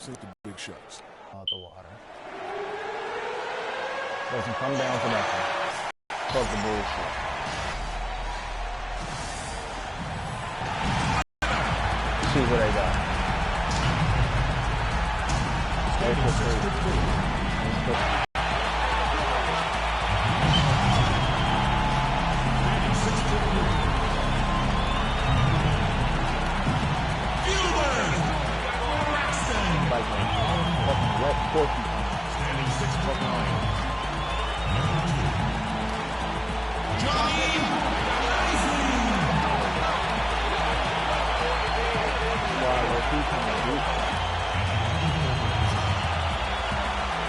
Take the big shots. Out the water. Doesn't come down for nothing. Fuck the bullshit. See what they got. Stay for free. Standing 6'9". Johnny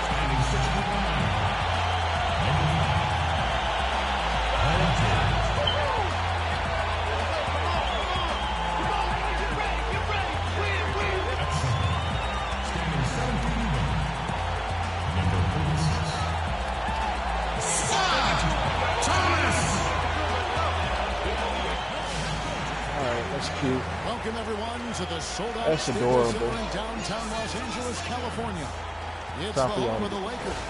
Standing cute. Welcome everyone to the sold-out That's adorable. in downtown Los Angeles, California. It's the home of the Lakers,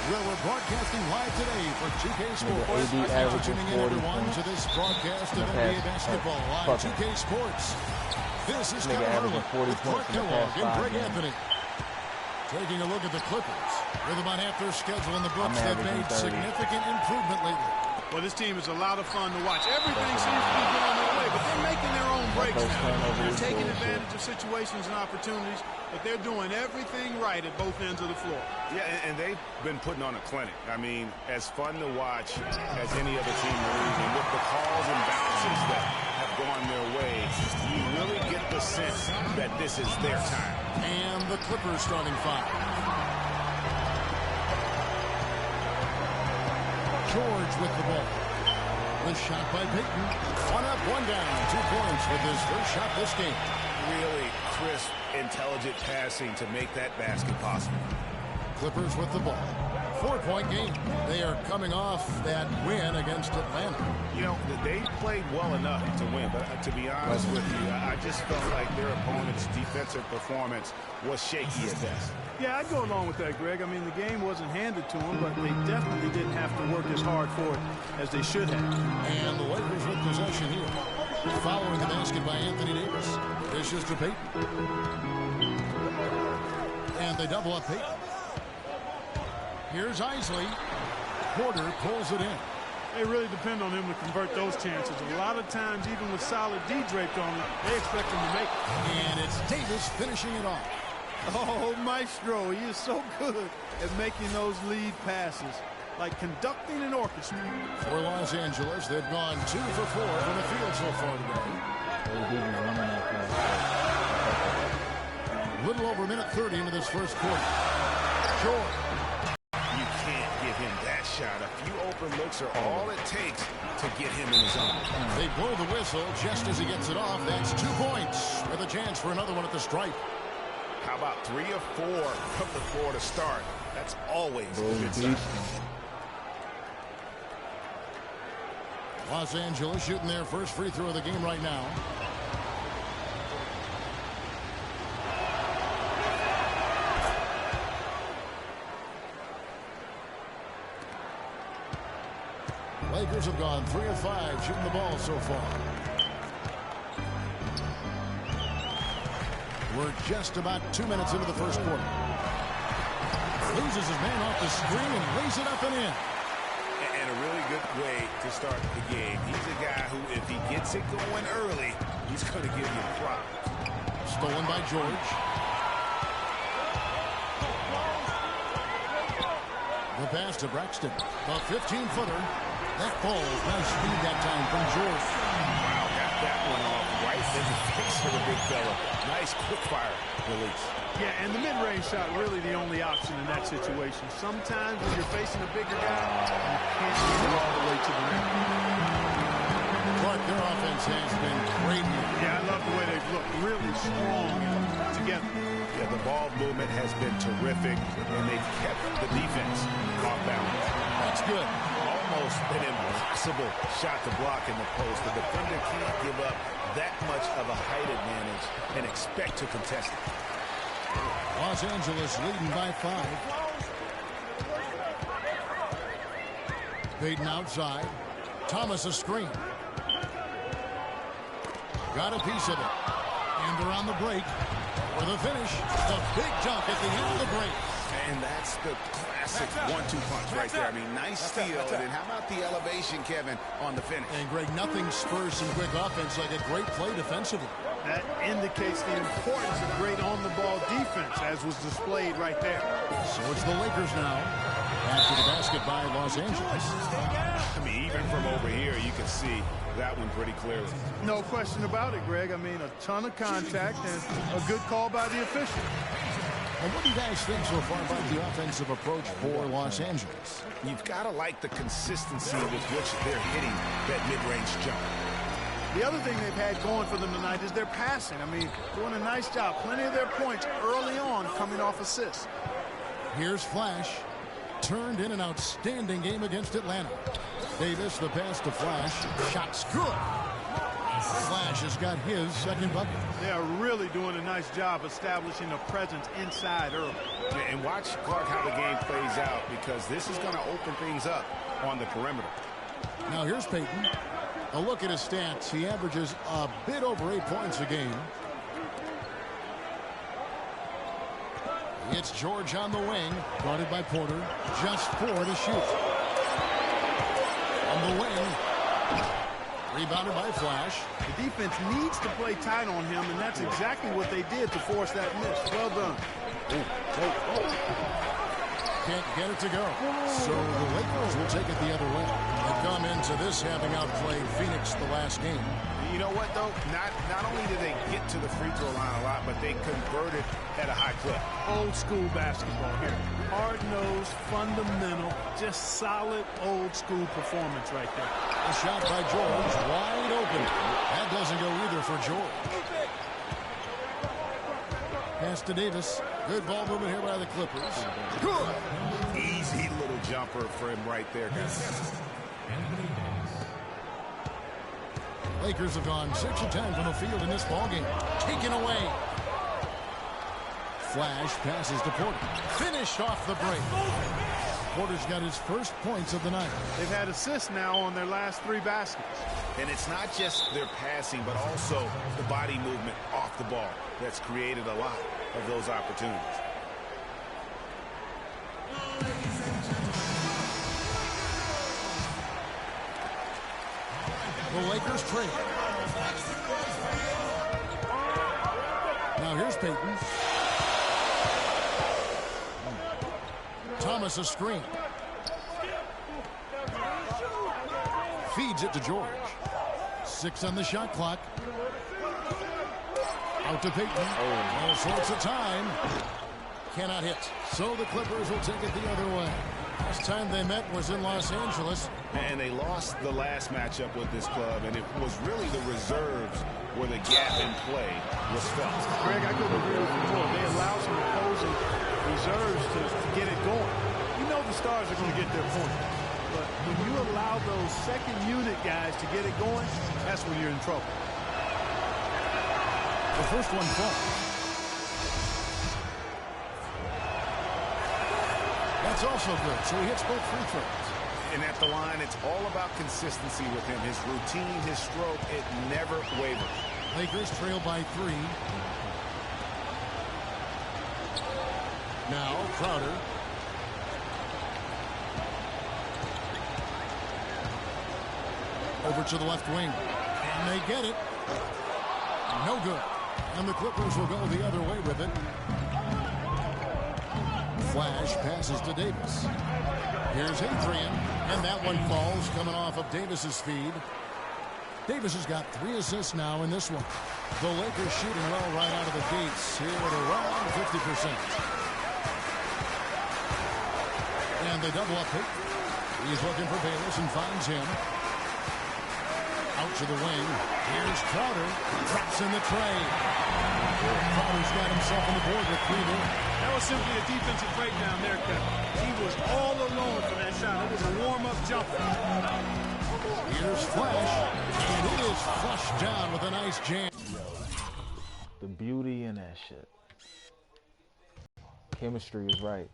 where we're broadcasting live today for 2K Sports. Thanks for tuning in, everyone, to this broadcast of NBA basketball on 2K Sports. This is Kevin Harlan with Clark Kellogg and Greg Anthony. Taking a look at the Clippers. With about half their schedule in the books, they've made significant improvement lately. Well, this team is a lot of fun to watch. Everything seems to be going their way, but they're making their own breaks now. They're taking advantage of situations and opportunities, but they're doing everything right at both ends of the floor. Yeah, and they've been putting on a clinic. I mean, as fun to watch as any other team in the league. And with the calls and bounces that have gone their way, you really get the sense that this is their time. And the Clippers starting five. George with the ball. The shot by Payton. One up, one down. 2 points with his first shot this game. Really crisp, intelligent passing to make that basket possible. Clippers with the ball. 4-point game. They are coming off that win against Atlanta. You know, they played well enough to win, but to be honest with you, I just felt like their opponent's defensive performance was shaky at best. Yeah, I'd go along with that, Greg. I mean, the game wasn't handed to them, but they definitely didn't have to work as hard for it as they should have. And the Lakers with possession here. Following the basket by Anthony Davis. Dishes to Payton. And they double up Payton. Here's Isley. Porter pulls it in. They really depend on him to convert those chances. A lot of times, even with solid D draped on it, they expect him to make it. And it's Davis finishing it off. Oh, Maestro, he is so good at making those lead passes, like conducting an orchestra. For Los Angeles, they've gone 2 for 4 from the field so far today. A little over a minute 30 into this first quarter. George. You can't give him that shot. A few open looks are all it takes to get him in his zone. They blow the whistle just as he gets it off. That's 2 points with a chance for another one at the stripe. How about 3 or 4 from the floor to start? That's always a good sign. Los Angeles shooting their first free throw of the game right now. Lakers have gone 3 of 5 shooting the ball so far. We're just about 2 minutes into the first quarter. Loses his man off the screen and lays it up and in. And a really good way to start the game. He's a guy who, if he gets it going early, he's going to give you a prop. Stolen by George. The pass to Braxton. A 15-footer. That falls. Nice speed that time from George. Wow, got that one off right in the face of the big fella. Nice quick fire release. Yeah, and the mid-range shot really the only option in that situation. Sometimes when you're facing a bigger guy, you can't get it all the way to the rim. Clark, their offense has been great. Yeah, I love the way they've looked. Really strong together. Yeah, the ball movement has been terrific, and they've kept the defense off balance. That's good. Almost an impossible shot to block in the post. The defender can't give up that much of a height advantage and expect to contest it. Los Angeles leading by 5. Payton outside. Thomas a screen. Got a piece of it. And around the break for the finish. The big dunk at the end of the break. And that's the classic 1-2 punch right there. I mean, nice steal. And then how about the elevation, Kevin, on the finish? And Greg, nothing spurs some quick offense like a great play defensively. That indicates the importance of great on-the-ball defense, as was displayed right there. So it's the Lakers now. After the basket by Los Angeles. I mean, even from over here, you can see that one pretty clearly. No question about it, Greg. I mean, a ton of contact and a good call by the official. And what do you guys think so far about the offensive approach for Los Angeles? You've got to like the consistency with which they're hitting that mid-range jump. The other thing they've had going for them tonight is their passing. I mean, doing a nice job. Plenty of their points early on coming off assists. Here's Flash. Turned in an outstanding game against Atlanta. Davis, the pass to Flash. Shot's good. Flash has got his second bucket. They are really doing a nice job establishing a presence inside early. And watch, Clark, how the game plays out, because this is going to open things up on the perimeter. Now here's Payton. A look at his stats. He averages a bit over 8 points a game. It's George on the wing, guarded by Porter. Just 4 to shoot. On the wing. Rebounded by Flash. The defense needs to play tight on him, and that's exactly what they did to force that miss. Well done. Can't get it to go. So the Lakers will take it the other way. They come into this having outplayed Phoenix the last game. You know what, though? Not only did they get to the free throw line a lot, but they converted at a high clip. Old school basketball here. Hard-nosed, fundamental, just solid old school performance right there. A shot by George, wide open. That doesn't go either for George. Pass to Davis. Good ball movement here by the Clippers. Good. Easy little jumper for him right there, guys. Lakers have gone 6 of 10 from the field in this ballgame. Taken away. Flash passes to Porter. Finished off the break. Porter's got his first points of the night. They've had assists now on their last 3 baskets. And it's not just their passing, but also the body movement off the ball that's created a lot of those opportunities. The Lakers trade. Now here's Payton. Thomas a screen. Feeds it to George. 6 on the shot clock. Out to Payton. All sorts of time. Cannot hit. So the Clippers will take it the other way. Last time they met was in Los Angeles. And they lost the last matchup with this club, and it was really the reserves where the gap in play was felt. Greg, I couldn't agree with you more. They allow some opposing reserves to get it going. You know the stars are going to get their point. But when you allow those second unit guys to get it going, that's when you're in trouble. The first one falls. That's also good. So he hits both free throws. And at the line, it's all about consistency with him. His routine, his stroke, it never wavers. Lakers trail by 3. Now Crowder. Over to the left wing. And they get it. No good. And the Clippers will go the other way with it. Flash passes to Davis. Here's Adrian. And that one falls coming off of Davis's feed. Davis has got 3 assists now in this one. The Lakers shooting well right out of the gates here at around 50%. And they double up Payton. He's looking for Bayless and finds him. Out to the wing. Here's Crowder. Drops in the tray. Crowder's got himself on the board with 3 there. That was simply a defensive breakdown there, Kevin. He was all alone for that shot. It was a warm-up jumper. Here's Flash. And it is flushed down with a nice jam. The beauty in that shit. chemistry is right.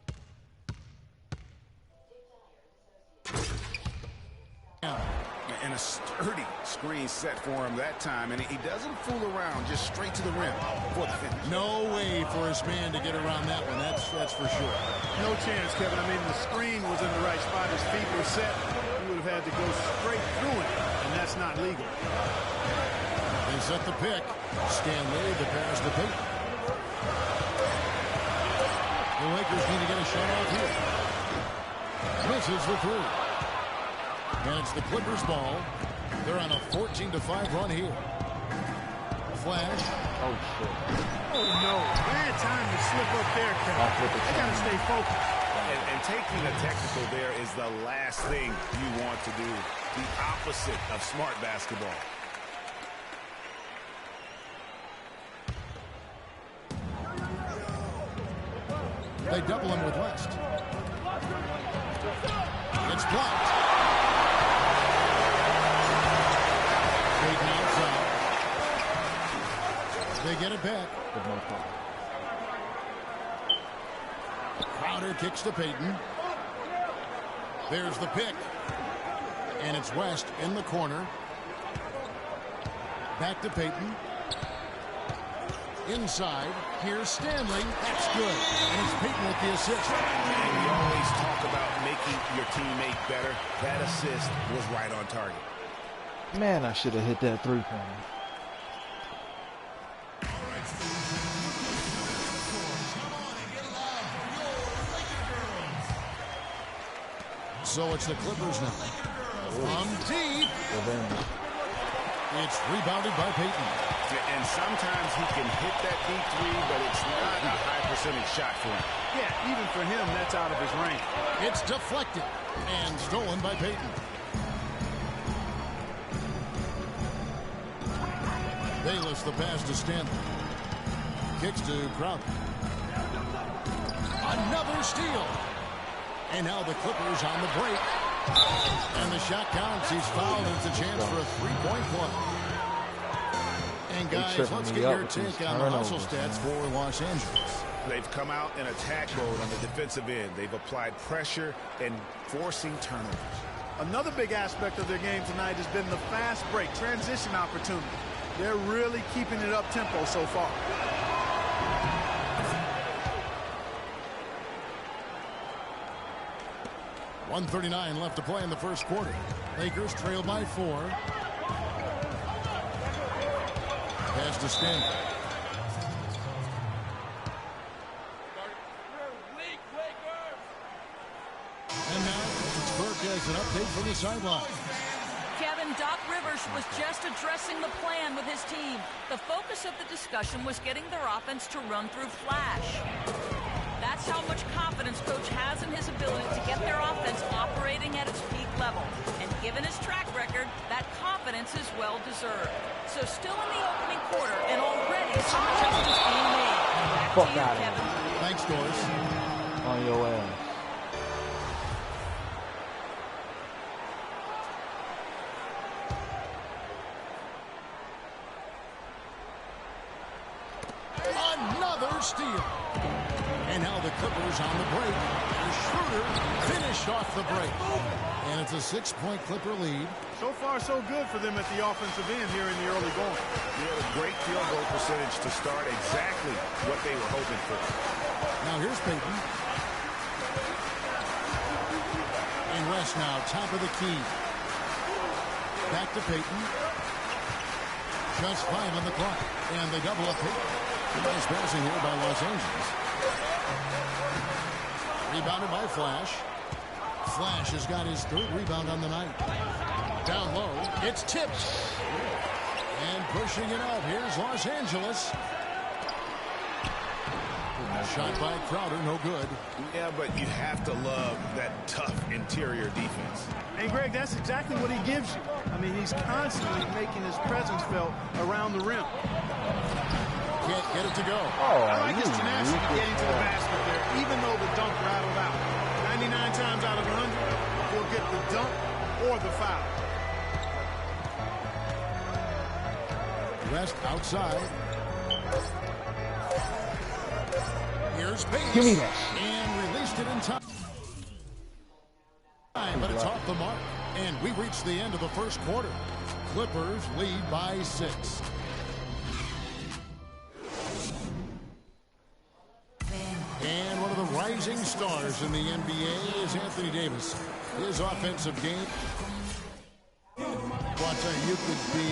And a sturdy screen set for him that time, and he doesn't fool around, just straight to the rim for the finish. No way for his man to get around that one, that's for sure. No chance, Kevin. I mean, the screen was in the right spot. His feet were set. He would have had to go straight through it, and that's not legal. They set the pick. Stanley, the pass to Payton. The Lakers need to get a shot off here. Misses the three. And it's the Clippers ball. They're on a 14-5 run here. Flash. Oh, shit. Oh, no. Bad time to slip up there, Kevin. They got to stay focused. And taking a technical there is the last thing you want to do. The opposite of smart basketball. They double him with West. It's blocked. Payton outside. They get it back. Crowder kicks to Payton. There's the pick. And it's West in the corner. Back to Payton. Inside. Here's Stanley. That's good. And it's Payton with the assist. And we always talk about making your teammate better. That assist was right on target. Man, I should have hit that three-pointer. So it's the Clippers now. From deep. It's rebounded by Payton. And sometimes he can hit that deep three, but it's not a high percentage shot for him. Yeah, even for him, that's out of his range. It's deflected and stolen by Payton. Bayless the pass to Stanley. Kicks to Crowder. Another steal. And now the Clippers on the break. And the shot counts. He's fouled. It's a chance for a three-point play. And guys, let's get your take on the hustle stats for Los Angeles. They've come out in attack mode on the defensive end. They've applied pressure and forcing turnovers. Another big aspect of their game tonight has been the fast break, transition opportunity. They're really keeping it up tempo so far. .139 left to play in the first quarter. Lakers trail by 4. Pass to Stanley. And now Burke has an update from the sideline. Kevin, Doc Rivers was just addressing the plan with his team. The focus of the discussion was getting their offense to run through flash. That's how much confidence Coach has in his ability to get their offense operating at its peak level. And given his track record, that confidence is well-deserved. So still in the opening quarter, and already some adjustments being made. Back to you, Kevin. Thanks, Doris. On your ass. Another steal. And now the Clippers on the break. The Schroeder finished off the break. And it's a 6-point Clipper lead. So far, so good for them at the offensive end here in the early going. He had a great field goal percentage to start, exactly what they were hoping for. Now here's Payton. And West now, top of the key. Back to Payton. Just 5 on the clock. And they double up Payton. Nice passing here by Los Angeles. Rebounded by Flash. Flash has got his 3rd rebound on the night. Down low, it's tipped. And pushing it out, here's Los Angeles. Shot by Crowder, no good. Yeah, but you have to love that tough interior defense. And, Greg, that's exactly what he gives you. I mean, he's constantly making his presence felt around the rim. Can't get it to go. I like his tenacity getting to the basket there, even though the dunk rattled out. 99 times out of 100, he'll get the dunk or the foul. West outside. Here's Bates. Give me that. And released it in time. But it's off the mark. And we reach the end of the first quarter. Clippers lead by 6. And one of the rising stars in the NBA is Anthony Davis. His offensive game. Well, I tell you, you could be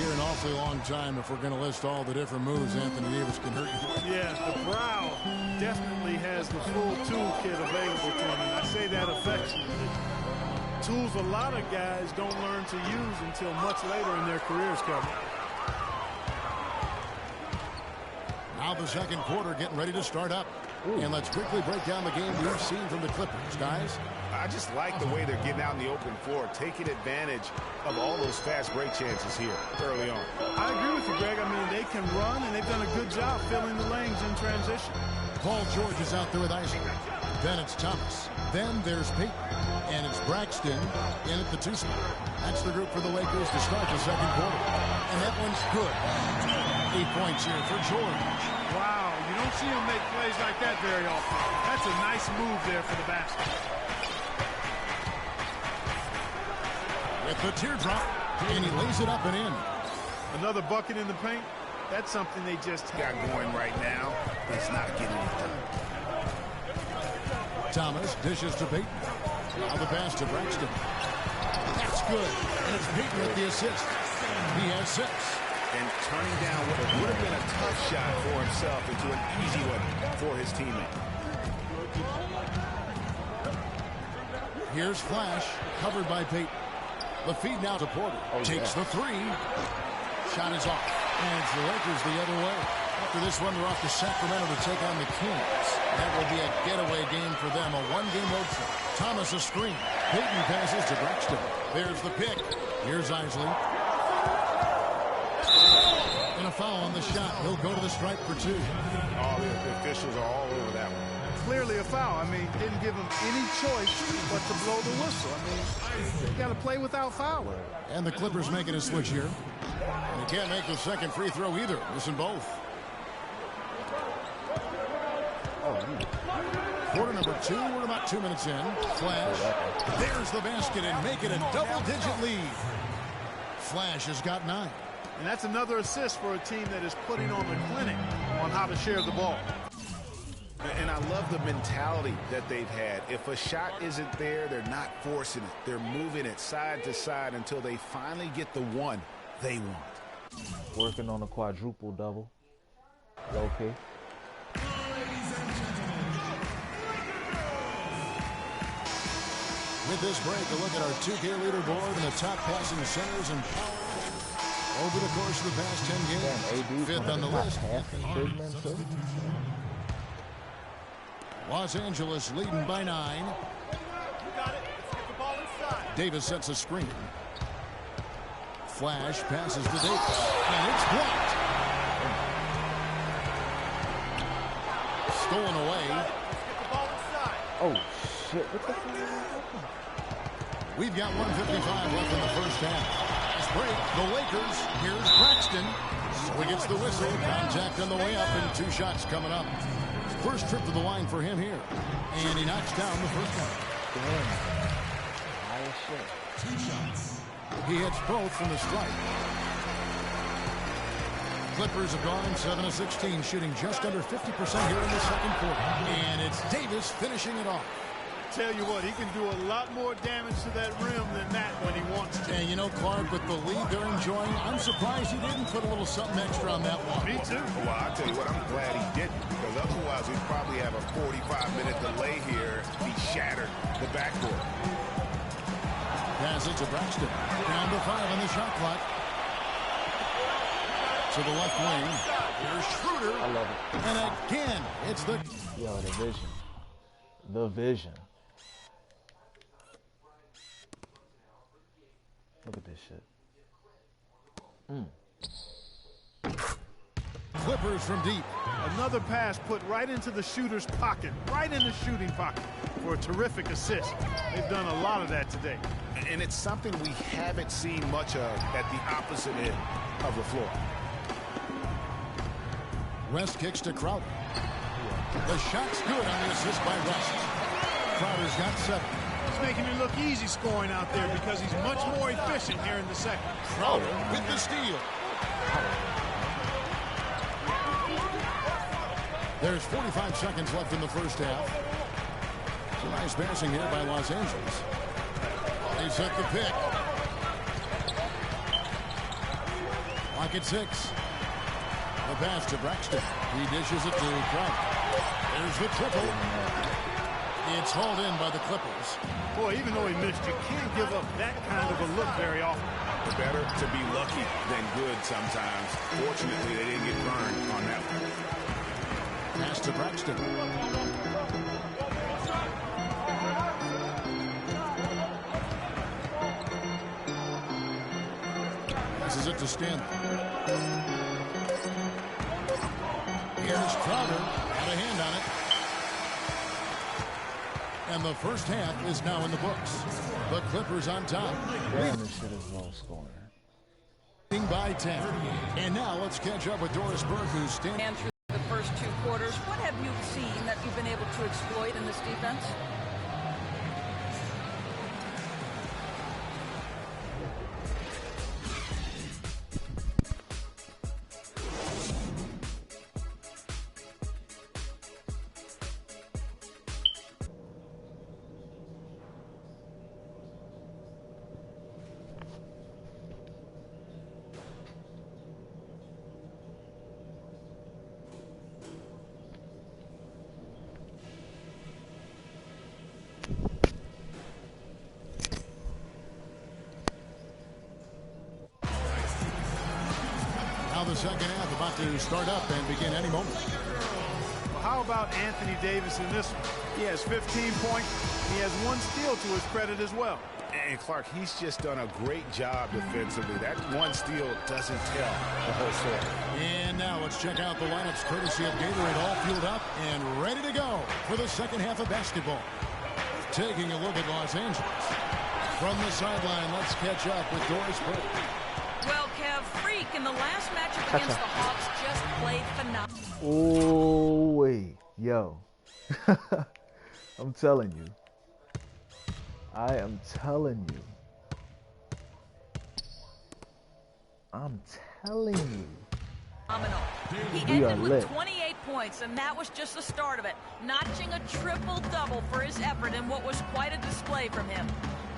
here an awfully long time if we're going to list all the different moves Anthony Davis can hurt you with. Yeah, the Brow definitely has the full toolkit available to him, and I say that affectionately. Tools a lot of guys don't learn to use until much later in their careers, Kevin. Now the second quarter getting ready to start up. And let's quickly break down the game we've seen from the Clippers, guys. I just like the way they're getting out in the open floor, taking advantage of all those fast break chances here early on. I agree with you, Greg. I mean, they can run, and they've done a good job filling the lanes in transition. Paul George is out there with Isaac. Then it's Thomas. Then there's Peyton. And it's Braxton in at the 2 spot. That's the group for the Lakers to start the second quarter. And that one's good. 8 points here for George. Wow, you don't see him make plays like that very often. That's a nice move there for the basket. With the teardrop, and he lays it up and in. Another bucket in the paint. That's something they just Got going right now. It's not getting it done. Thomas dishes to Peyton. Now the pass to Braxton. That's good. And it's Peyton with the assist. He has 6. And turning down what would have been a tough shot for himself into an easy one for his teammate. Here's Flash, covered by Peyton. The feed now to Porter. Takes the 3. Shot is off. And it's the Lakers the other way. After this one, they're off to Sacramento to take on the Kings. That will be a getaway game for them, a one-game road trip. Thomas a screen. Peyton passes to Braxton. There's the pick. Here's Isley. And a foul on the shot. He'll go to the stripe for 2. Oh, the officials are all over that one. clearly a foul. I mean, didn't give him any choice but to blow the whistle. I mean, they got to play without fouling. And the Clippers making a switch here. And he can't make the second free throw either. Missing both. Quarter number 2. We're about 2 minutes in. Flash. There's the basket and make it a double-digit lead. Flash has got 9. And that's another assist for a team that is putting on a clinic on how to share the ball. And I love the mentality that they've had. If a shot isn't there, they're not forcing it. They're moving it side to side until they finally get the one they want. Working on a quadruple double. Okay. With this break, a look at our 2K leaderboard and the top passing centers and power over the course of the past 10 games. Fifth on the list. Los Angeles leading by 9. Davis sets a screen. Flash passes to Davis. And it's blocked. Stolen away. Oh, shit. What the fuck? We've got 1:55 left in the first half. This break, the Lakers. Here's Braxton. So he gets the whistle. Contact on the way up and 2 shots coming up. First trip to the line for him here. And he knocks down the first one. High as shit. 2 shots. He hits both from the stripe. Clippers have gone 7 of 16, shooting just under 50% here in the second quarter. And it's Davis finishing it off. Tell you what, he can do a lot more damage to that rim than that when he wants to. And you know, Clark, with the lead they're enjoying, I'm surprised he didn't put a little something extra on that one. Me too. Well, I'll tell you what, I'm glad he didn't, because otherwise we'd probably have a 45-minute delay here. He shattered the backboard. Pass it to Braxton. Down to 5 on the shot clock. To the left wing. Here's Schroeder. I love it. And again, it's the... Yo, the vision. The vision. Look at this shit. Clippers from deep. Another pass put right into the shooter's pocket, right in the shooting pocket for a terrific assist. They've done a lot of that today. And it's something we haven't seen much of at the opposite end of the floor. West kicks to Crowder. The shot's good on the assist by Russ. Crowder's got 7. He's making it look easy scoring out there because he's much more efficient here in the second. Crowder with the steal. There's 45 seconds left in the first half. Some nice passing here by Los Angeles. They set the pick. Lock at 6. The pass to Braxton. He dishes it to Crowder. There's the triple. It's hauled in by the Clippers. Boy, even though he missed, you can't give up that kind of a look very often. Better to be lucky than good sometimes. Fortunately, they didn't get burned on that one. Pass to Braxton. This is it to Stanley. Here's Crowder. Got a hand on it. And the first half is now in the books. The Clippers on top. Damn, this shit is low scoring. By 10. And now let's catch up with Doris Burke, who's standing. And through the first 2 quarters, what have you seen that you've been able to exploit in this defense? The second half about to start up and begin any moment. Well, how about Anthony Davis in this one? He has 15 points. He has 1 steal to his credit as well. And Clark, he's just done a great job defensively. That 1 steal doesn't tell the whole story. And now let's check out the lineups courtesy of Gatorade, all fueled up and ready to go for the second half of basketball. Taking a look at Los Angeles. From the sideline, let's catch up with Doris Burke. Well, Kev, Freak in the last matchup against the Hawks just played phenomenal. Oh, wait. Yo. I'm telling you. I am telling you. I'm telling you. Phenomenal. He We are ended with lit. 28 points, and that was just the start of it. Notching a triple-double for his effort in what was quite a display from him.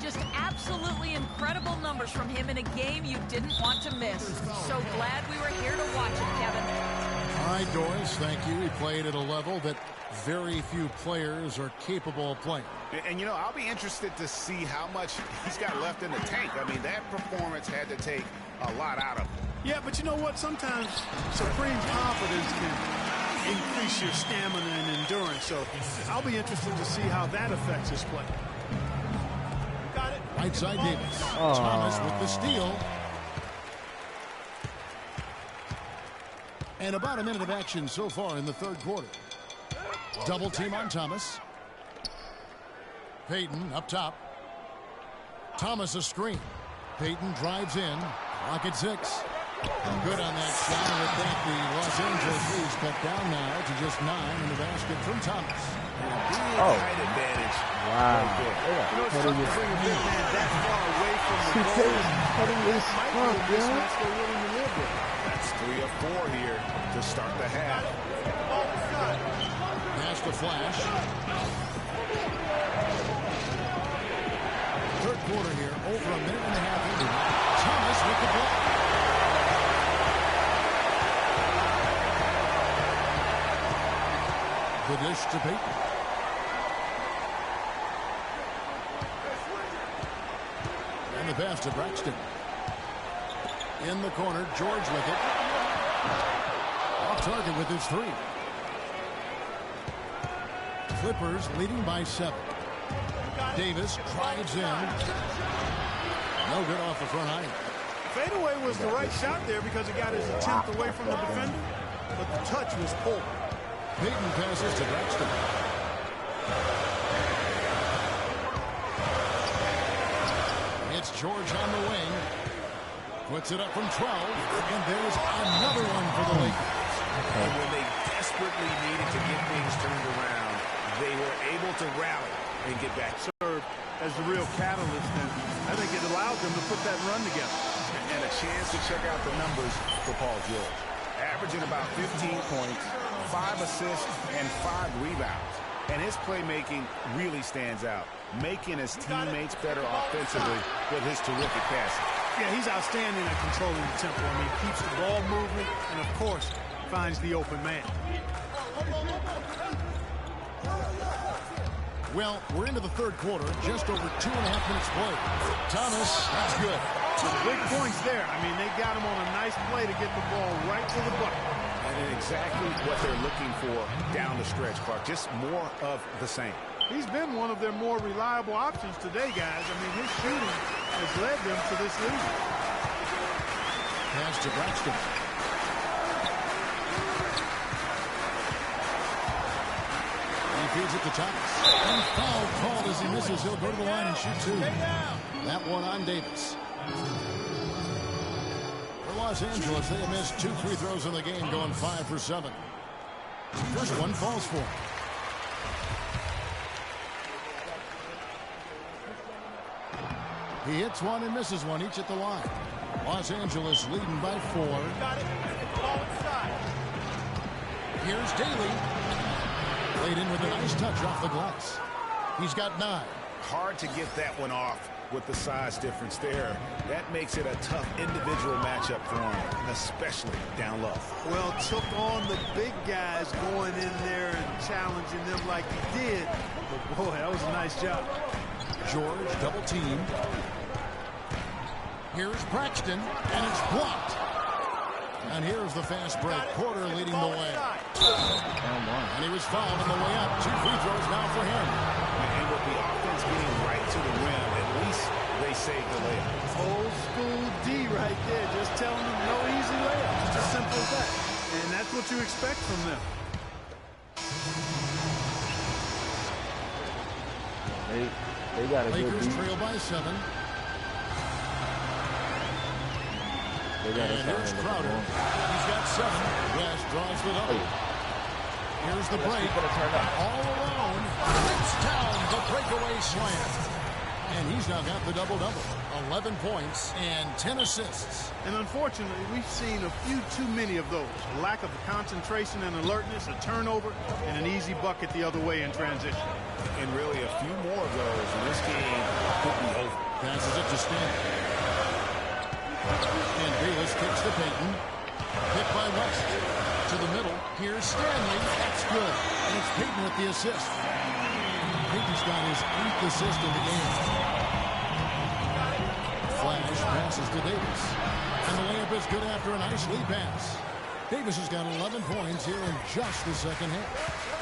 Just absolutely incredible numbers from him in a game you didn't want to miss. So glad we were here to watch it, Kevin. All right, Doris, thank you. He played at a level that very few players are capable of playing. And, you know, I'll be interested to see how much he's got left in the tank. I mean, that performance had to take a lot out of him. Yeah, but you know what? Sometimes supreme confidence can increase your stamina and endurance. So I'll be interested to see how that affects his play. Got it. Right side Davis. Thomas with the steal. And about a minute of action so far in the third quarter. Double team on Thomas. Payton up top. Thomas a screen. Payton drives in. Clock at 6. Good on that shot. And with that, the Los Angeles leads cut down now to just 9 in the basket from Thomas. Tight advantage. Wow. You know, it's tough to bring a big man that far away from the goal. Cutting this Might fuck, be a yo. mismatch they're willing to live with. That's 3 of 4 here to start the half. Pass to Flash. Third quarter here, over a minute and a half into it. Thomas with the ball. The dish to Payton. And the pass to Braxton. In the corner, George with it. Off target with his 3. Clippers leading by 7. Davis drives in. No good off the front iron. Fadeaway was the right shot there because he got his attempt away from the defender, but the touch was poor. Payton passes to Braxton. It's George on the wing. Puts it up from 12. And there's another one for the Lakers. And when they desperately needed to get things turned around, they were able to rally and get back. Serve as the real catalyst, and I think it allowed them to put that run together. And a chance to check out the numbers for Paul George. Averaging about 15 points, 5 assists, and 5 rebounds. And his playmaking really stands out, making his teammates better offensively with his terrific passing. Yeah, he's outstanding at controlling the tempo. I mean, keeps the ball moving, and of course, finds the open man. Well, we're into the third quarter, just over 2.5 minutes played. Thomas, that's good. Big points there. I mean, they got him on a nice play to get the ball right to the bucket. And exactly what they're looking for down the stretch, Clark. Just more of the same. He's been one of their more reliable options today, guys. I mean, his shooting has led them to this lead. Pass to Braxton. He feeds it to Thomas. And foul called as he misses. He'll go to the line and shoot 2. That one on Davis. For Los Angeles, they have missed 2 free throws in the game, going 5 for 7. First one falls for him. He hits one and misses one, each at the line. Los Angeles leading by 4. Here's Daly. Laid in with a nice touch off the glass. He's got 9. Hard to get that one off with the size difference there. That makes it a tough individual matchup for him, especially down low. Well, took on the big guys going in there and challenging them like he did. But boy, that was a nice job. George double teamed. Here's Braxton, and it's blocked. And here's the fast break. Porter leading the way. And he was fouled on the way up. 2 free throws now for him. And with the offense getting right to the rim, at least they saved the layup. Old school D right there. Just telling them no easy layup. Just as simple as that. And that's what you expect from them. They got a Lakers good beat. trail by 7. And here's Crowder. He's got 7. West draws the double. Here's the break. All alone. Rips down the breakaway slam. And he's now got the double-double. 11 points and 10 assists. And unfortunately, we've seen a few too many of those. A lack of concentration and alertness, a turnover, and an easy bucket the other way in transition. And really a few more of those, and this game could be over. Passes it to Stanley. And Bayless kicks to Payton. Hit by West. To the middle. Here's Stanley. That's good. And it's Payton with the assist. Payton's got his 8th assist in the game. Flash passes to Davis. And the layup is good after a nice lead pass. Davis has got 11 points here in just the second half.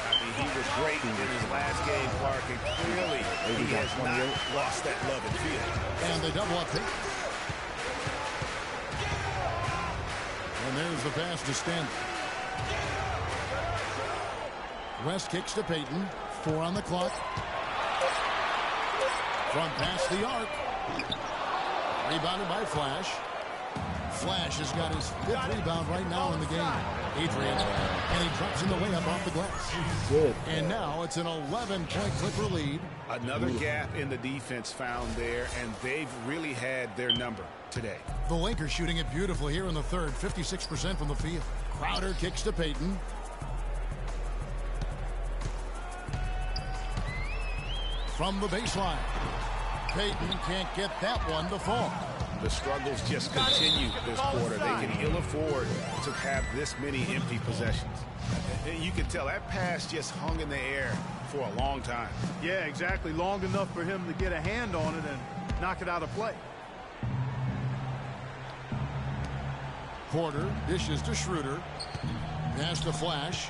I mean, he was great in his last game, Clark, and clearly he has not lost that love and feel. And they double up Payton. And there's the pass to Stanley. West kicks to Payton. 4 on the clock. Front pass the arc. Rebounded by Flash. Flash has got his 5th rebound right now in the game. Adrian. And he drops in the layup off the glass. Good. And now it's an 11-point Clipper lead. Another gap in the defense found there, and they've really had their number today. The Lakers shooting it beautifully here in the third. 56% from the field. Crowder kicks to Payton. From the baseline. Payton can't get that one to fall. The struggles just continue this quarter. They can ill afford to have this many empty possessions. You can tell that pass just hung in the air for a long time. Yeah, exactly. Long enough for him to get a hand on it and knock it out of play. Porter dishes to Schroeder. Pass to Flash.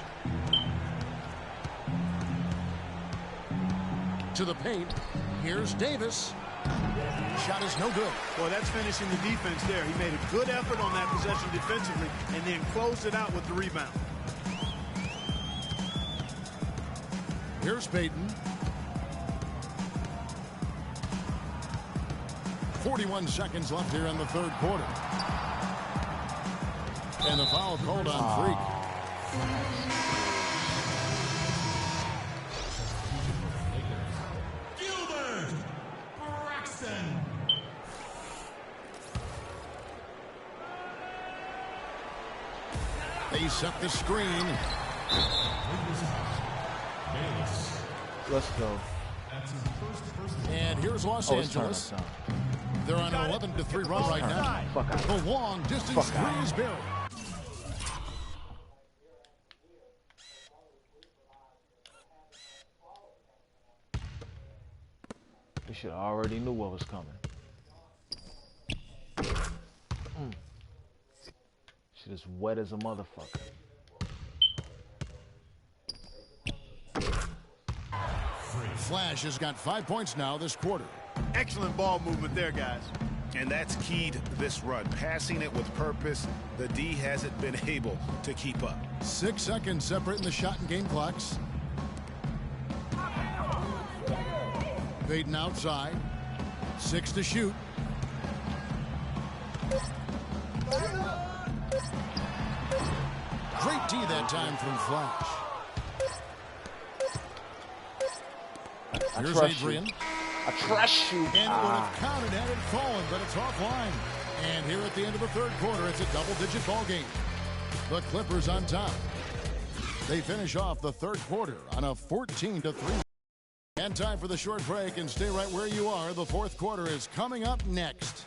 To the paint. Here's Davis. Shot is no good. Boy, that's finishing the defense there. He made a good effort on that possession defensively and then closed it out with the rebound. Here's Payton. 41 seconds left here in the third quarter. And the foul called on Freak. Gilbert Braxton. They set the screen. Let's go. And here's Los Angeles. They're on an 11-3 run right now. Fuck out. The long distance three is buried. We should already knew what was coming. Shit is wet as a motherfucker. Flash has got 5 points now this quarter. Excellent ball movement there, guys. And that's key to this run. Passing it with purpose. The D hasn't been able to keep up. 6 seconds separating the shot and game clocks. Payton outside. 6 to shoot. Great D that time from Flash. Here's Adrian. I trust you. And it would have counted had it fallen, but it's offline. And here at the end of the third quarter, it's a double-digit ball game. The Clippers on top. They finish off the third quarter on a 14-3. And time for the short break, and stay right where you are. The fourth quarter is coming up next.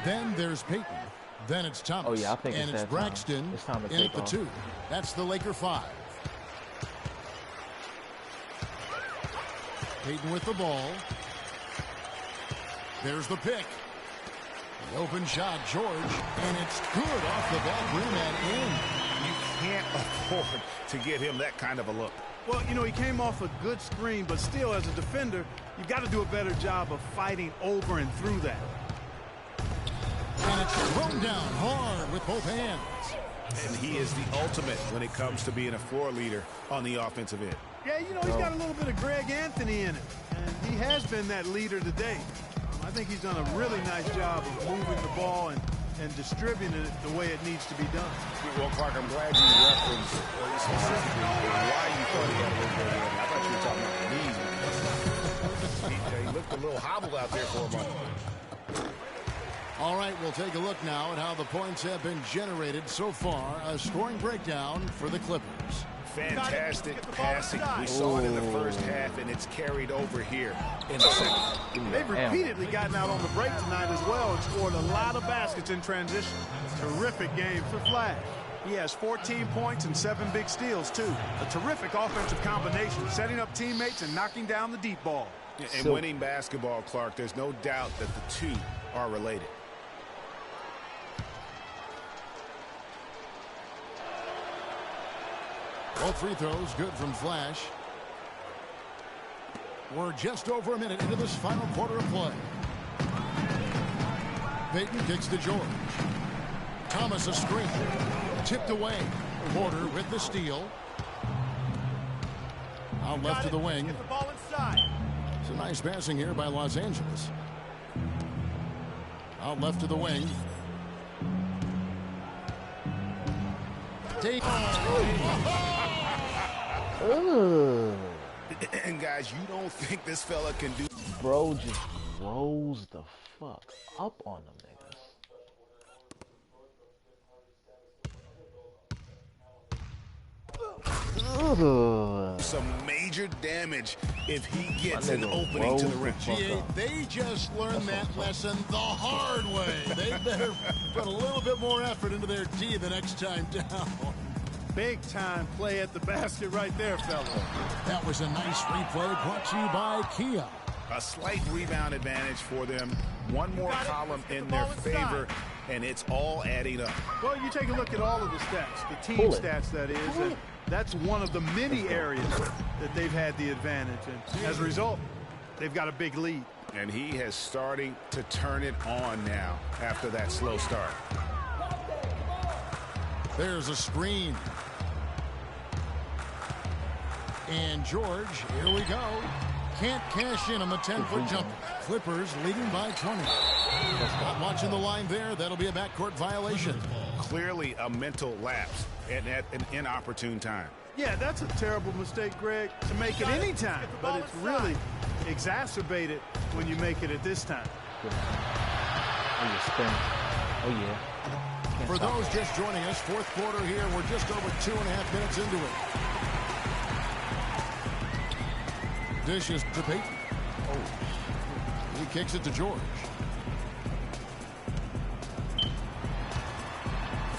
Then there's Payton. Then it's Thomas. Oh, yeah, I think and it's it's that time. Braxton It's time to in take at the off. 2. That's the Laker 5. Payton with the ball. There's the pick. The open shot, George, and it's good off the back rim and in. You can't afford to get him that kind of a look. Well, you know, he came off a good screen, but still, as a defender, you've got to do a better job of fighting over and through that. And it's thrown down hard with both hands. And he is the ultimate when it comes to being a floor leader on the offensive end. Yeah, you know, he's got a little bit of Greg Anthony in it, and he has been that leader today. I think he's done a really nice job of moving the ball and distributing it the way it needs to be done. Well, Clark, I'm glad you referenced specifically why you thought he had a little bit of it. I thought you were talking about the knees. He looked a little hobbled out there for a moment. All right, we'll take a look now at how the points have been generated so far. A scoring breakdown for the Clippers. Fantastic passing. We saw it in the first half, and it's carried over here in the second. They've repeatedly gotten out on the break tonight as well and scored a lot of baskets in transition. Terrific game for Flash. He has 14 points and 7 big steals, too. A terrific offensive combination, setting up teammates and knocking down the deep ball. And winning basketball, Clark, there's no doubt that the two are related. Both free throws good from Flash. We're just over a minute into this final quarter of play. Payton kicks to George. Thomas a screen. Tipped away. Porter with the steal. Out left to the wing. Get the ball inside. Some nice passing here by Los Angeles. Out left to the wing. Take. And guys, you don't think this fella can do... Bro just rose the fuck up on them niggas. some major damage if he gets an opening to the rim. They just learned that lesson the hard way. They better put a little bit more effort into their D the next time down. Big time play at the basket right there, fella. That was a nice replay brought to you by Kia. A slight rebound advantage for them. One more column in their favor, and it's all adding up. Well, you take a look at all of the stats, the team stats, that is. And that's one of the many areas that they've had the advantage. And as a result, they've got a big lead. And he has starting to turn it on now after that slow start. There's a screen. And George, here we go. Can't cash in on the 10-foot jumper. Clippers leading by 20. Not watching the line there. That'll be a backcourt violation. Clearly a mental lapse at an inopportune time. Yeah, that's a terrible mistake, Greg, to make it any time. But it's really exacerbated when you make it at this time. Oh, you spin. Oh, yeah. For those just joining us, fourth quarter here. We're just over 2.5 minutes into it. Dishes to Peyton. Oh. He kicks it to George.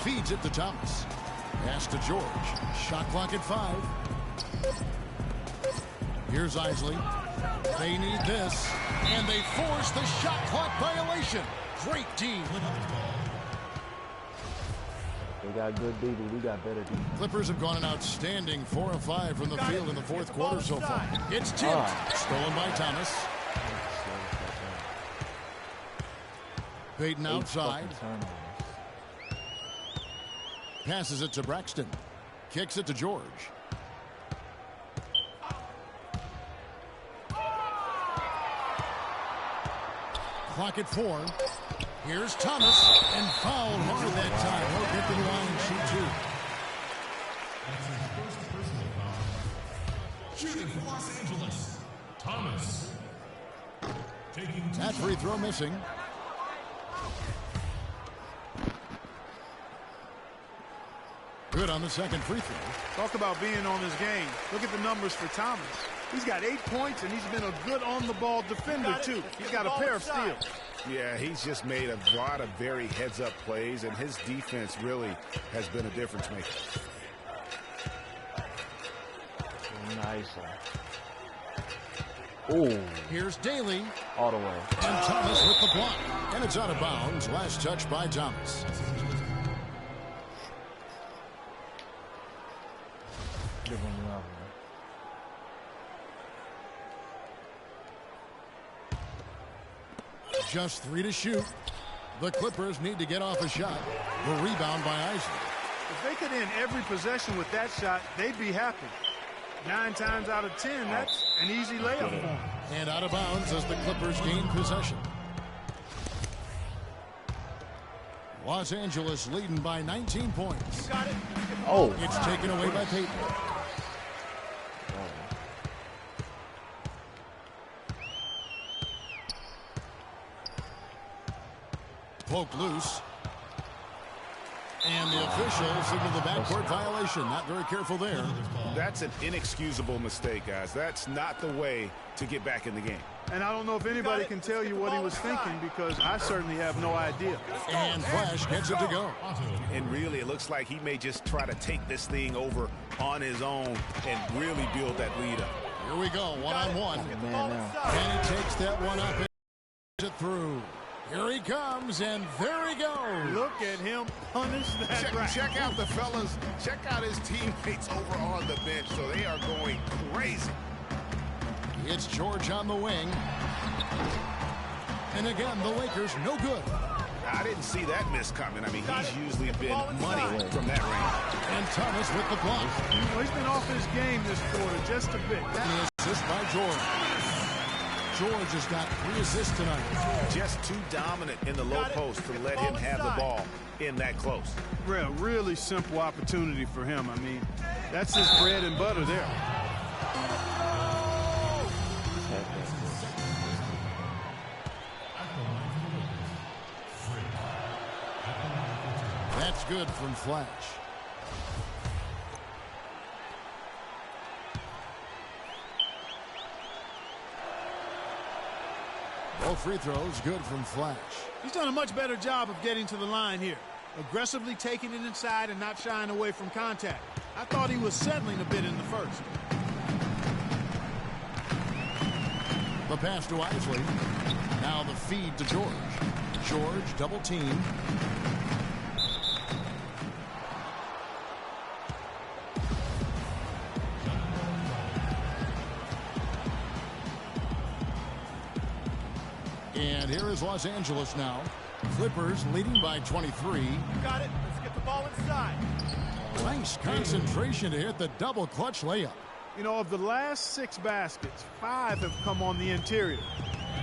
Feeds it to Thomas. Pass to George. Shot clock at 5. Here's Isley. They need this. And they force the shot clock violation. Great team. They got good defense. We got better defense. Clippers have gone an outstanding 4 of 5 from the field in the fourth quarter so far. It's tipped. Stolen by Thomas. Peyton outside. Passes it to Braxton. Kicks it to George. Clock at 4. Here's Thomas, and fouled hard that time. He'll get to the line and shoot 2. Shooting for Los Angeles, Thomas. That free throw missing. Good on the second free throw. Talk about being on his game. Look at the numbers for Thomas. He's got 8 points, and he's been a good on-the-ball defender, too. He's got a pair of steals. Yeah, he's just made a lot of very heads-up plays, and his defense really has been a difference maker. Nice. Oh. Here's Daly. All the way. And Thomas with the block. And it's out of bounds. Last touch by Thomas. Give him another one. Just 3 to shoot. The Clippers need to get off a shot. The rebound by Isley. If they could end every possession with that shot, they'd be happy. 9 times out of 10, that's an easy layup for them. And out of bounds as the Clippers gain possession. Los Angeles leading by 19 points. Got it. Oh. It's taken away by Peyton. Poke loose. And the official signaled the backcourt violation. Not very careful there. That's an inexcusable mistake, guys. That's not the way to get back in the game. And I don't know if anybody can tell you what he was thinking, because I certainly have no idea. And Flash gets it to go. And really, it looks like he may just try to take this thing over on his own and really build that lead up. Here we go, one-on-one. Man, now. And he takes that one up and it through. Here he comes, and there he goes. Look at him punish that rack. Check out the fellas. Check out his teammates over on the bench. So they are going crazy. It's George on the wing. And again, the Lakers no good. I didn't see that miss coming. I mean, he's usually been money from that range. And Thomas with the block. Well, he's been off his game this quarter just a bit. The assist by George. George has got 3 assists tonight. Just too dominant in the low post to let him have the ball in that close. Really simple opportunity for him. I mean, that's his bread and butter there. That's good from Flash. Both free throws good from Flash. He's done a much better job of getting to the line here. Aggressively taking it inside and not shying away from contact. I thought he was settling a bit in the first. The pass to Isley. Now the feed to George. George double team. And here is Los Angeles now. Clippers leading by 23. Got it. Let's get the ball inside. Nice concentration to hit the double clutch layup. You know, of the last 6 baskets, 5 have come on the interior.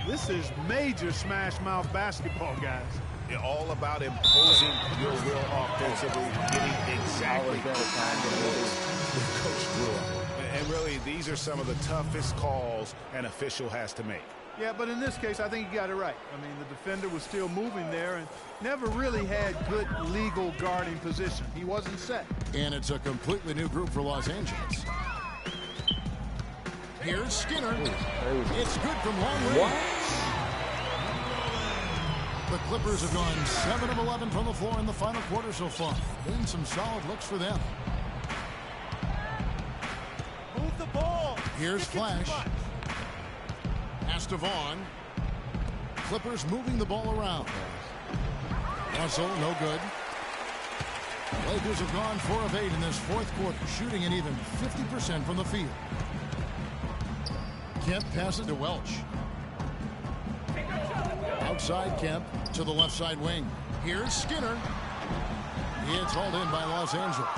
This is major smash mouth basketball, guys. It's all about imposing your will offensively, getting exactly the kind of moves Coach grew up. And really, these are some of the toughest calls an official has to make. Yeah, but in this case, I think he got it right. I mean, the defender was still moving there and never really had good legal guarding position. He wasn't set. And it's a completely new group for Los Angeles. Here's Skinner. It's good from long range. The Clippers have gone 7 of 11 from the floor in the final quarter so far. Been some solid looks for them. Move the ball. Here's Flash. Pass to Vaughn. Clippers moving the ball around. Russell, no good. Lakers have gone 4 of 8 in this fourth quarter, shooting an even 50% from the field. Kemp passes to Welch. Outside Kemp to the left side wing. Here's Skinner. It's hauled in by Los Angeles.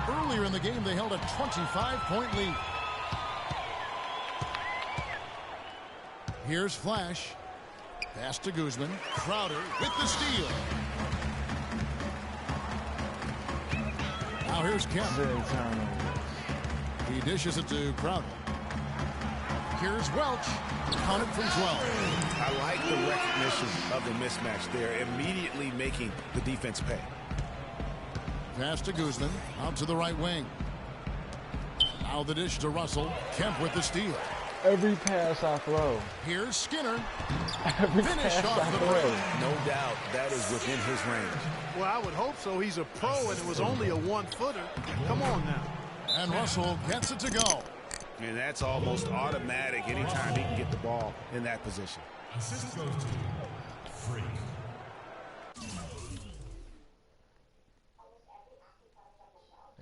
Earlier in the game, they held a 25-point lead. Here's Flash. Pass to Guzman. Crowder with the steal. Now here's Kemp. He dishes it to Crowder. Here's Welch. Counted from 12. I like the recognition of the mismatch there, immediately making the defense pay. Pass to Guzman. Out to the right wing. Now the dish to Russell. Kemp with the steal. Every pass I throw. Here's Skinner. Every Finish pass off I the throw. break. No doubt that is within his range. Well, I would hope so. He's a pro, and it was only a one-footer. Come on now. And Russell gets it to go. And that's almost automatic anytime he can get the ball in that position. Assist goes to Freak.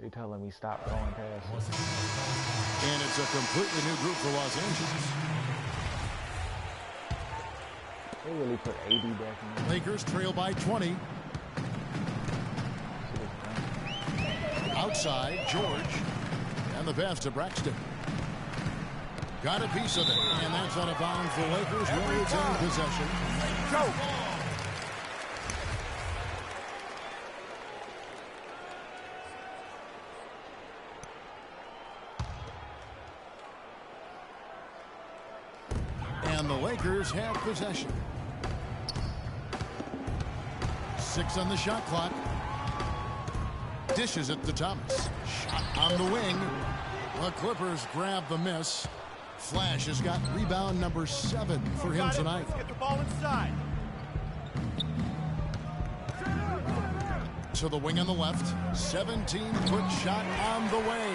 They telling me stop throwing passes. And it's a completely new group for Los Angeles. They really put AD back in there. Lakers trail by 20. Outside, George. And the pass to Braxton. Got a piece of it. And that's out of bounds. The Lakers will retain possession. Go. And the Lakers have possession. 6 on the shot clock. Dishes it to Thomas. Shot on the wing. The Clippers grab the miss. Flash has got rebound number 7 for him tonight. Let's get the ball inside. To the wing on the left. 17-foot shot on the way.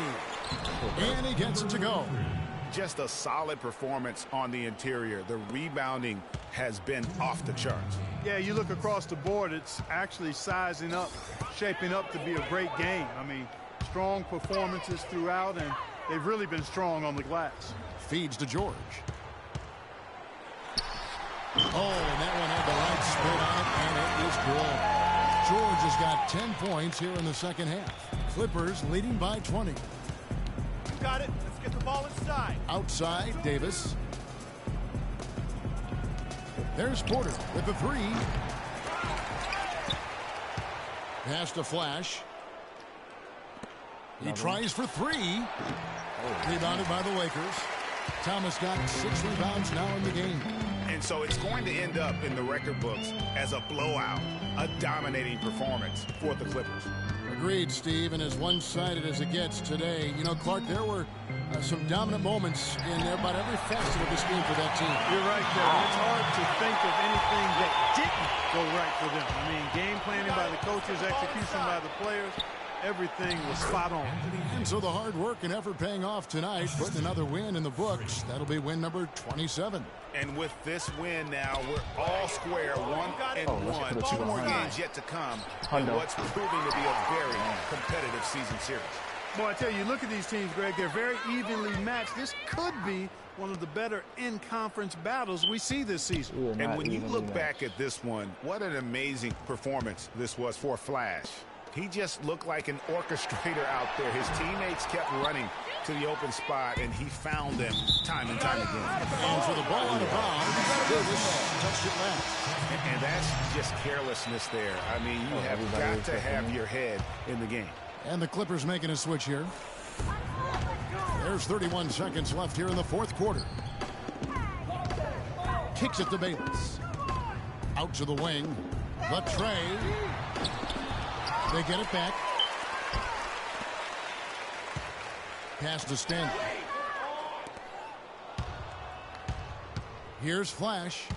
And he gets it to go. Just a solid performance on the interior. The rebounding has been off the charts. Yeah, you look across the board, it's actually sizing up, shaping up to be a great game. I mean, strong performances throughout, and they've really been strong on the glass. Feeds to George. Oh, and that one had the right spin on it, and it is good. George has got 10 points here in the second half. Clippers leading by 20. Got it. Let's get the ball inside. Outside, Davis. There's Porter with the 3. Pass to Flash. He tries for 3. Rebounded by the Lakers. Thomas got 6 rebounds now in the game. And so it's going to end up in the record books as a blowout, a dominating performance for the Clippers. Agreed, Steve, and as one-sided as it gets today. You know, Clark, there were some dominant moments in about every facet of this game for that team. You're right, Kevin. It's hard to think of anything that didn't go right for them. I mean, game planning by the coaches, execution by the players, everything was spot on. And so the hard work and effort paying off tonight, putting another win in the books. That'll be win number 27. And with this win now, we're all square, 1-1. 2 more games yet to come. And what's proving to be a very competitive season series. Boy, I tell you, look at these teams, Greg. They're very evenly matched. This could be one of the better in-conference battles we see this season. And when you look back at this one, what an amazing performance this was for Flash. He just looked like an orchestrator out there. His teammates kept running to the open spot, and he found them time and time again. And for the ball out of bounds, Davis touched it last. And that's just carelessness there. I mean, you have got to have your head in the game. And the Clippers making a switch here. There's 31 seconds left here in the fourth quarter. Kicks it to Bayless. Out to the wing. The tray. They get it back. Pass to Stanley. Here's Flash.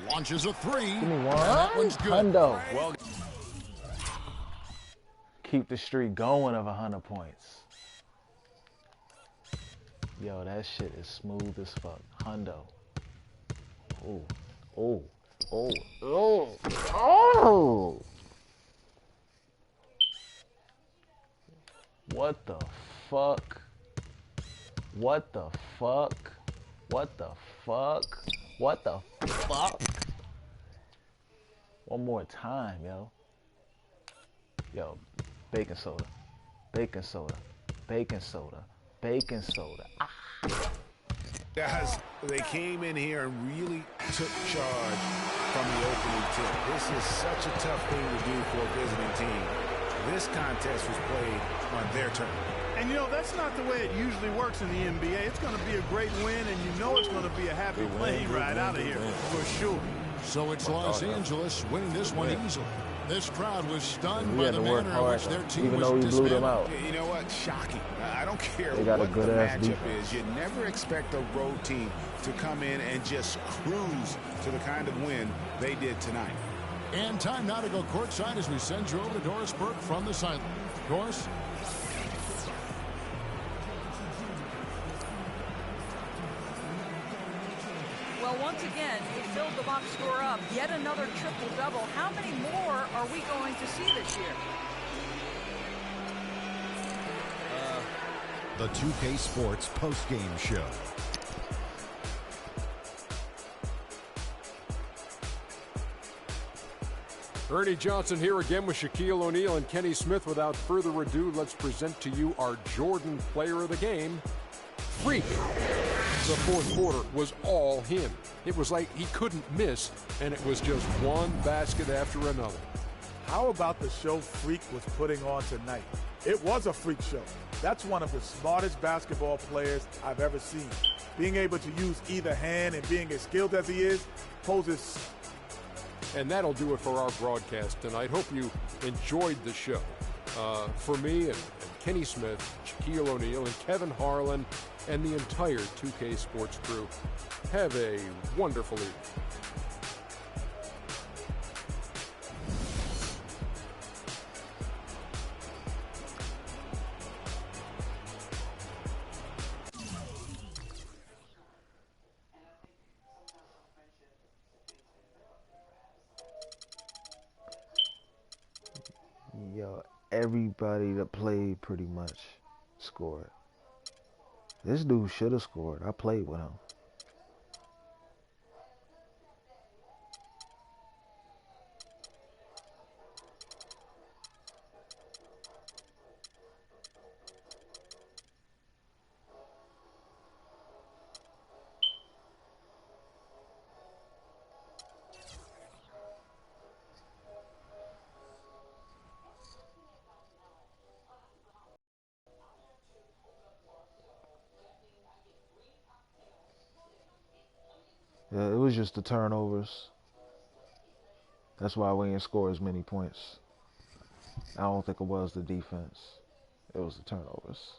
Launches a three. Give me one. That one's good. Hundo. Well, Keep the streak going of 100 points. Yo, that shit is smooth as fuck. Hundo. Oh, oh, oh, oh, oh. What the fuck? What the fuck? What the fuck? What the fuck? One more time, yo. Yo, baking soda. Baking soda. Baking soda. Baking soda. Ah. guys, they came in here and really took charge from the opening tip. This is such a tough thing to do for a visiting team. This contest was played on their turn. And, you know, that's not the way it usually works in the NBA. It's going to be a great win, and you know it's going to be a happy plane ride out of here for sure. So it's Los Angeles winning this one easily. This crowd was stunned We by had the to work manner in hard, which their team even was though we blew them dismantled. out. You know what? Shocking. I don't care They got a what the good-ass matchup defense. is. You never expect a road team to come in and just cruise to the kind of win they did tonight. And time now to go courtside as we send you over to Doris Burke from the sideline. Doris? Well, once again, we filled the box score up. Yet another triple-double. How many more are we going to see this year? The 2K Sports postgame show. Ernie Johnson here again with Shaquille O'Neal and Kenny Smith. Without further ado, let's present to you our Jordan player of the game, Freak. The fourth quarter was all him. It was like he couldn't miss, and it was just one basket after another. How about the show Freak was putting on tonight? It was a freak show. That's one of the smartest basketball players I've ever seen. Being able to use either hand and being as skilled as he is poses. And that'll do it for our broadcast tonight. Hope you enjoyed the show. For me and Kenny Smith, Shaquille O'Neal, and Kevin Harlan, and the entire 2K Sports crew, have a wonderful evening. Yo, everybody that played pretty much scored. This dude should have scored. I played with him. Yeah, it was just the turnovers. That's why we didn't score as many points. I don't think it was the defense. It was the turnovers.